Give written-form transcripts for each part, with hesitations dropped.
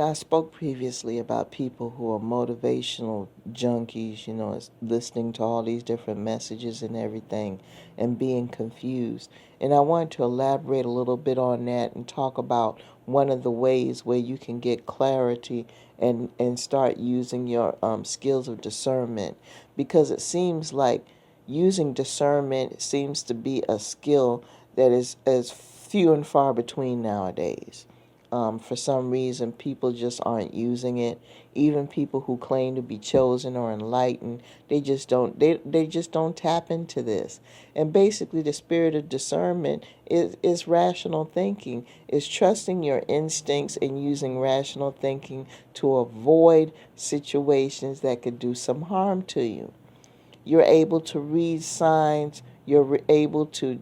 Now, I spoke previously about people who are motivational junkies, listening to all these different messages and everything and being confused. And I wanted to elaborate a little bit on that and talk about one of the ways where you can get clarity and start using your skills of discernment, because it seems like using discernment seems to be a skill that is as few and far between nowadays. For some reason, people just aren't using it. Even people who claim to be chosen or enlightened, they just don't tap into this. And basically, the spirit of discernment is rational thinking, is trusting your instincts and using rational thinking to avoid situations that could do some harm to you. You're able to read signs. You're able to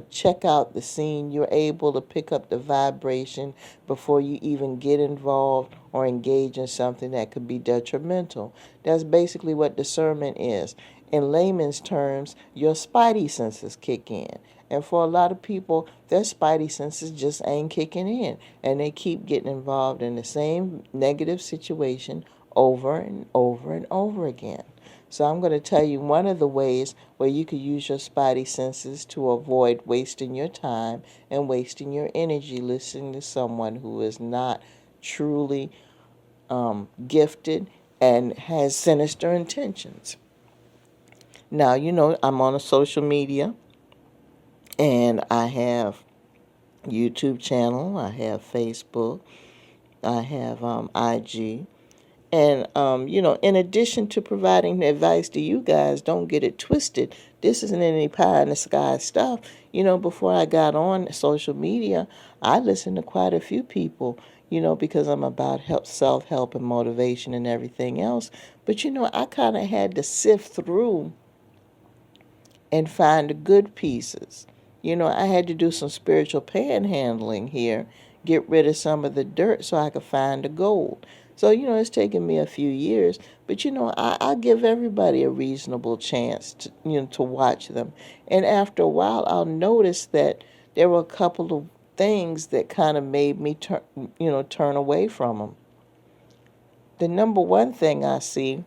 check out the scene. You're able to pick up the vibration before you even get involved or engage in something that could be detrimental. That's basically what discernment is. In layman's terms, your spidey senses kick in. And for a lot of people, their spidey senses just ain't kicking in. And they keep getting involved in the same negative situation over and over and over again. So I'm going to tell you one of the ways where you could use your spidey senses to avoid wasting your time and wasting your energy listening to someone who is not truly gifted and has sinister intentions. Now, I'm on a social media, and I have YouTube channel, I have Facebook, I have IG. And, in addition to providing advice to you guys, don't get it twisted. This isn't any pie in the sky stuff. Before I got on social media, I listened to quite a few people, because I'm about self-help and motivation and everything else. But, I kind of had to sift through and find the good pieces. I had to do some spiritual panhandling here, get rid of some of the dirt so I could find the gold. So, it's taken me a few years, but, I give everybody a reasonable chance to watch them. And after a while, I'll notice that there were a couple of things that kind of made me turn away from them. The number one thing I see,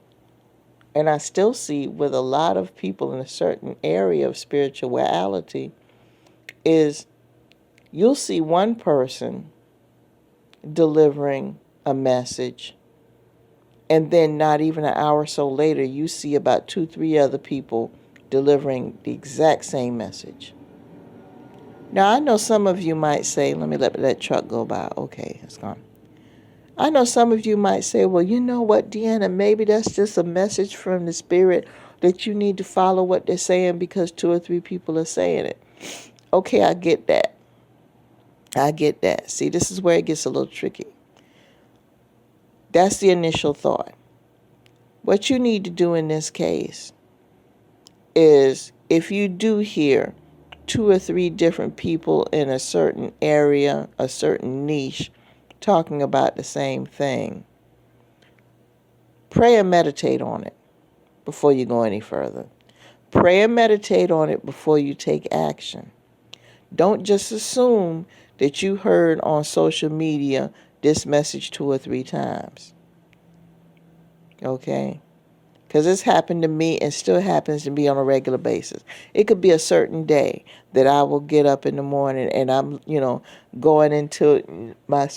and I still see with a lot of people in a certain area of spirituality, is you'll see one person delivering a message, and then not even an hour or so later, you see about 2, 3 other people delivering the exact same message. Now, I know some of you might say, let me let that truck go by. Okay, it's gone. I know some of you might say, well, you know what, Deanna, maybe that's just a message from the Spirit that you need to follow what they're saying because 2 or 3 people are saying it. Okay, I get that. I get that. See, this is where it gets a little tricky. That's the initial thought. What you need to do in this case is, if you do hear 2 or 3 different people in a certain area, a certain niche, talking about the same thing, pray and meditate on it before you go any further. Pray and meditate on it before you take action. Don't just assume that you heard on social media this message 2 or 3 times. Okay? Because this happened to me and still happens to me on a regular basis. It could be a certain day that I will get up in the morning and I'm, going into my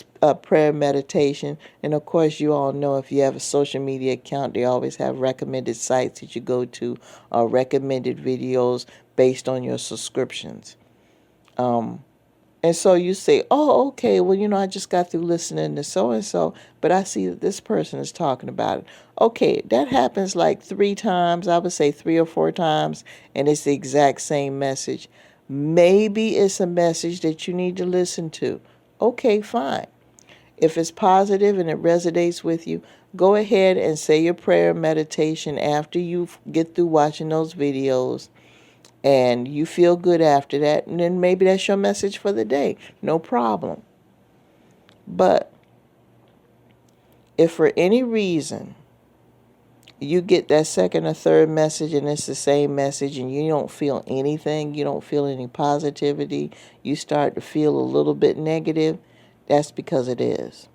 prayer meditation. And of course, you all know if you have a social media account, they always have recommended sites that you go to, or recommended videos based on your subscriptions. And so you say, oh, okay, well, I just got through listening to so-and-so, but I see that this person is talking about it. Okay, that happens like 3 times, I would say 3 or 4 times, and it's the exact same message. Maybe it's a message that you need to listen to. Okay, fine. If it's positive and it resonates with you, go ahead and say your prayer meditation after you get through watching those videos. And you feel good after that, and then maybe that's your message for the day. No problem. But if for any reason you get that second or third message and it's the same message and you don't feel anything, you don't feel any positivity, you start to feel a little bit negative, that's because it is.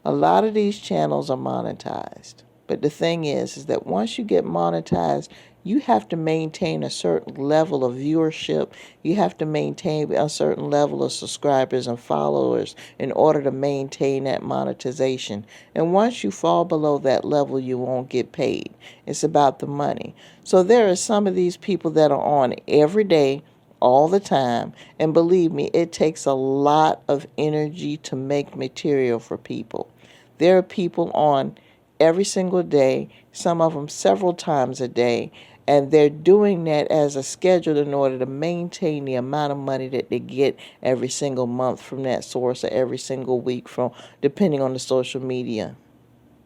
A lot of these channels are monetized. But the thing is that once you get monetized, you have to maintain a certain level of viewership. You have to maintain a certain level of subscribers and followers in order to maintain that monetization. And once you fall below that level, you won't get paid. It's about the money. So there are some of these people that are on every day, all the time. And believe me, it takes a lot of energy to make material for people. There are people on every single day, some of them several times a day, and they're doing that as a schedule in order to maintain the amount of money that they get every single month from that source or every single week from, depending on the social media.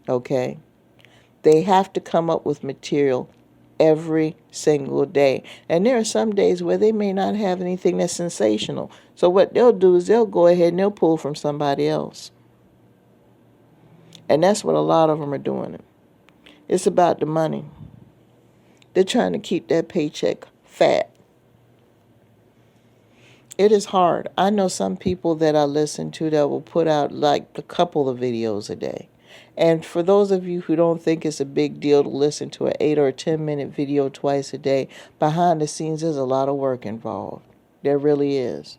Okay? They have to come up with material every single day. And there are some days where they may not have anything that's sensational. So what they'll do is they'll go ahead and they'll pull from somebody else. And that's what a lot of them are doing. It's about the money. They're trying to keep that paycheck fat. It is hard. I know some people that I listen to that will put out like a couple of videos a day. And for those of you who don't think it's a big deal to listen to an 8 or 10-minute video twice a day, behind the scenes there's a lot of work involved. There really is.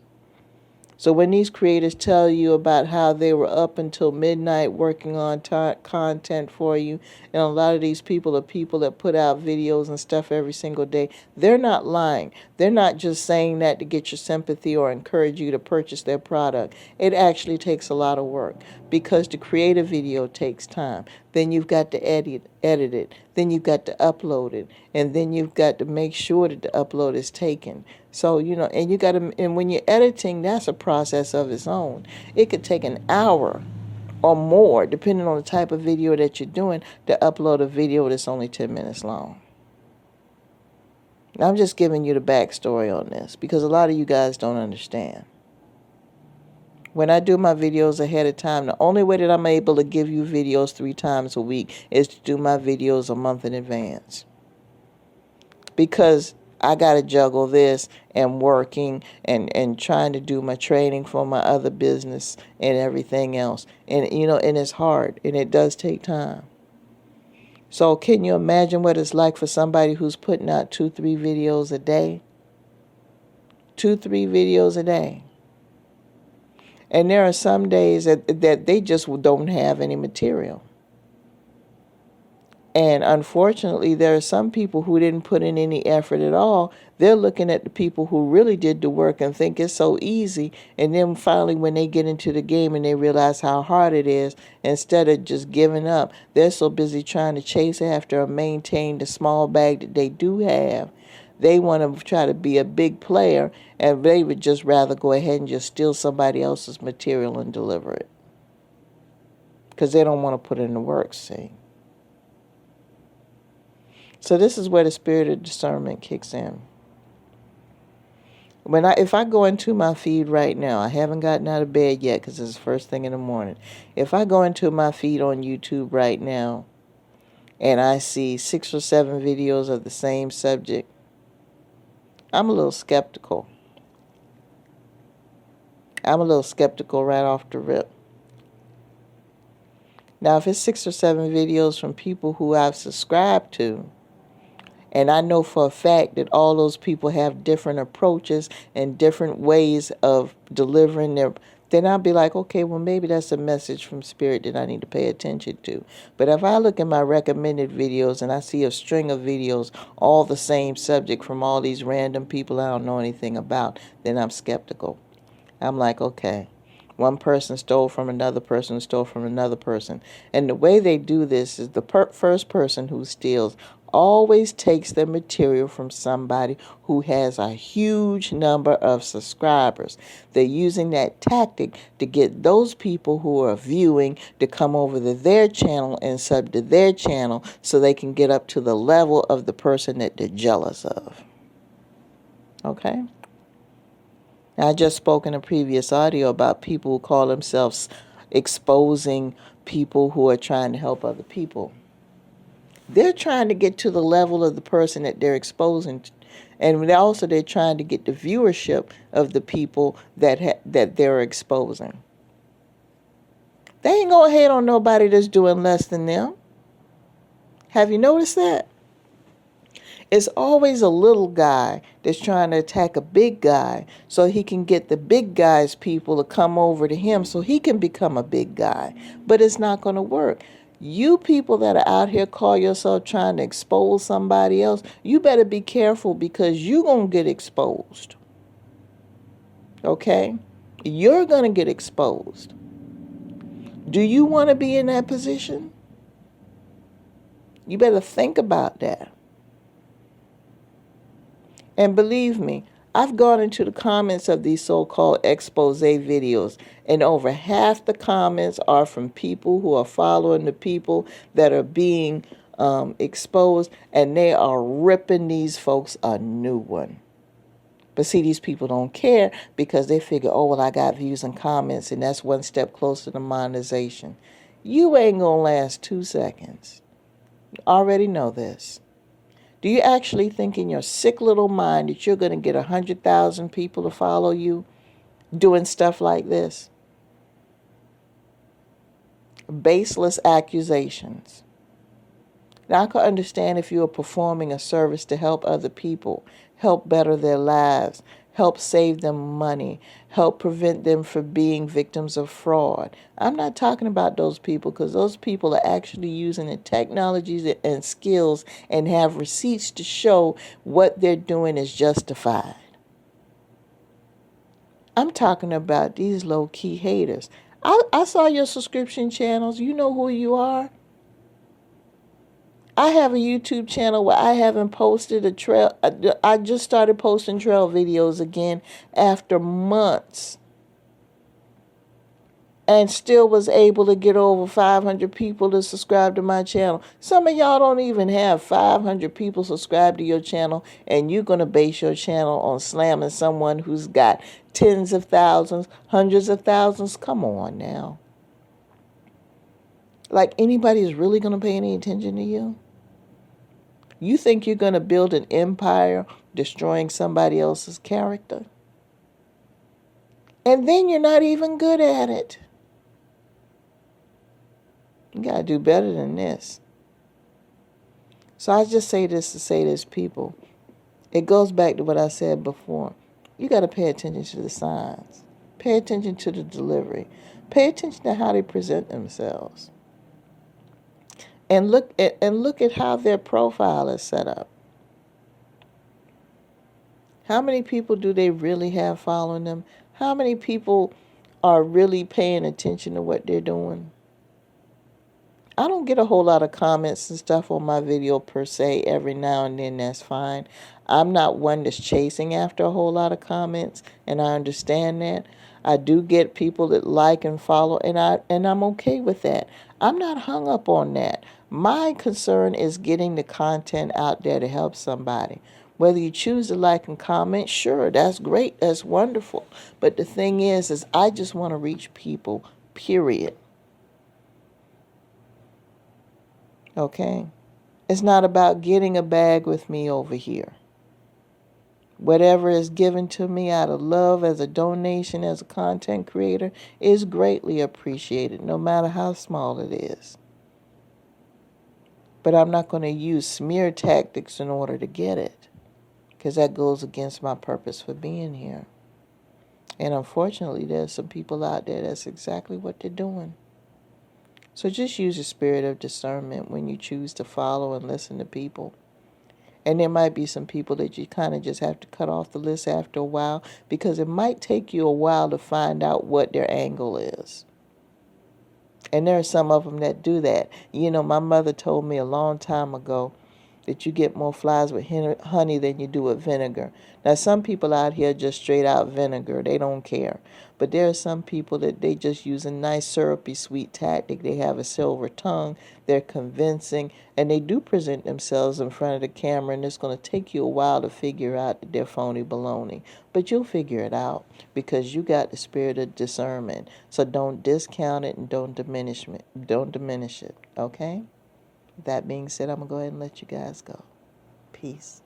So when these creators tell you about how they were up until midnight working on content for you, and a lot of these people are people that put out videos and stuff every single day, they're not lying. They're not just saying that to get your sympathy or encourage you to purchase their product. It actually takes a lot of work because to create a video takes time. Then you've got to edit it. Then you've got to upload it. And then you've got to make sure that the upload is taken. So, and you got to, and when you're editing, that's a process of its own. It could take an hour or more, depending on the type of video that you're doing, to upload a video that's only 10 minutes long. Now, I'm just giving you the backstory on this because a lot of you guys don't understand. When I do my videos ahead of time, the only way that I'm able to give you videos 3 times a week is to do my videos a month in advance. Because I got to juggle this and working and trying to do my training for my other business and everything else. And, and it's hard and it does take time. So can you imagine what it's like for somebody who's putting out 2-3 videos a day? 2-3 videos a day. And there are some days that they just don't have any material. And unfortunately, there are some people who didn't put in any effort at all. They're looking at the people who really did the work and think it's so easy. And then finally, when they get into the game and they realize how hard it is, instead of just giving up, they're so busy trying to chase after or maintain the small bag that they do have. They want to try to be a big player, and they would just rather go ahead and just steal somebody else's material and deliver it. Because they don't want to put in the work, see. So this is where the spirit of discernment kicks in. If I go into my feed right now, I haven't gotten out of bed yet because it's the first thing in the morning. If I go into my feed on YouTube right now and I see 6 or 7 videos of the same subject, I'm a little skeptical. I'm a little skeptical right off the rip. Now, if it's 6 or 7 videos from people who I've subscribed to, and I know for a fact that all those people have different approaches and different ways of delivering then I'll be like, okay, well, maybe that's a message from Spirit that I need to pay attention to. But if I look at my recommended videos and I see a string of videos, all the same subject from all these random people I don't know anything about, then I'm skeptical. I'm like, okay. One person stole from another person, stole from another person. And the way they do this is the first person who steals always takes their material from somebody who has a huge number of subscribers. They're using that tactic to get those people who are viewing to come over to their channel and sub to their channel so they can get up to the level of the person that they're jealous of. Okay? Now, I just spoke in a previous audio about people who call themselves exposing people who are trying to help other people. They're trying to get to the level of the person that they're exposing. And also they're trying to get the viewership of the people that they're exposing. They ain't going to hate on nobody that's doing less than them. Have you noticed that? It's always a little guy that's trying to attack a big guy so he can get the big guy's people to come over to him so he can become a big guy. But it's not going to work. You people that are out here call yourself trying to expose somebody else, you better be careful because you're going to get exposed. Okay? You're going to get exposed. Do you want to be in that position? You better think about that. And believe me, I've gone into the comments of these so-called expose videos, and over half the comments are from people who are following the people that are being exposed, and they are ripping these folks a new one. But see, these people don't care because they figure, oh, well, I got views and comments, and that's one step closer to monetization. You ain't gonna last 2 seconds. You already know this. Do you actually think in your sick little mind that you're going to get 100,000 people to follow you doing stuff like this? Baseless accusations. Now, I can understand if you are performing a service to help other people, help better their lives, help save them money, help prevent them from being victims of fraud. I'm not talking about those people because those people are actually using the technologies and skills and have receipts to show what they're doing is justified. I'm talking about these low-key haters. I saw your subscription channels. You know who you are. I have a YouTube channel where I haven't posted a trail. I just started posting trail videos again after months. And still was able to get over 500 people to subscribe to my channel. Some of y'all don't even have 500 people subscribed to your channel, and you're going to base your channel on slamming someone who's got tens of thousands, hundreds of thousands. Come on now. Like anybody's really going to pay any attention to you? You think you're going to build an empire destroying somebody else's character? And then you're not even good at it. You got to do better than this. So I just say this to say this, people. It goes back to what I said before. You got to pay attention to the signs. Pay attention to the delivery. Pay attention to how they present themselves. And look at how their profile is set up. How many people do they really have following them? How many people are really paying attention to what they're doing? I don't get a whole lot of comments and stuff on my video per se. Every now and then, that's fine. I'm not one that's chasing after a whole lot of comments, and I understand that. I do get people that like and follow, and I'm okay with that. I'm not hung up on that. My concern is getting the content out there to help somebody. Whether you choose to like and comment, sure, that's great, that's wonderful. But the thing is I just want to reach people, period. Okay? It's not about getting a bag with me over here. Whatever is given to me out of love as a donation, as a content creator, is greatly appreciated, no matter how small it is. But I'm not going to use smear tactics in order to get it, because that goes against my purpose for being here. And unfortunately, there's some people out there that's exactly what they're doing. So just use the spirit of discernment when you choose to follow and listen to people. And there might be some people that you kind of just have to cut off the list after a while, because it might take you a while to find out what their angle is. And there are some of them that do that. You know, my mother told me a long time ago that you get more flies with honey than you do with vinegar. Now, some people out here just straight out vinegar. They don't care. But there are some people that they just use a nice syrupy sweet tactic. They have a silver tongue. They're convincing. And they do present themselves in front of the camera. And it's going to take you a while to figure out that they're phony baloney. But you'll figure it out because you got the spirit of discernment. So don't discount it and don't diminish it. Okay? That being said, I'm going to go ahead and let you guys go. Peace.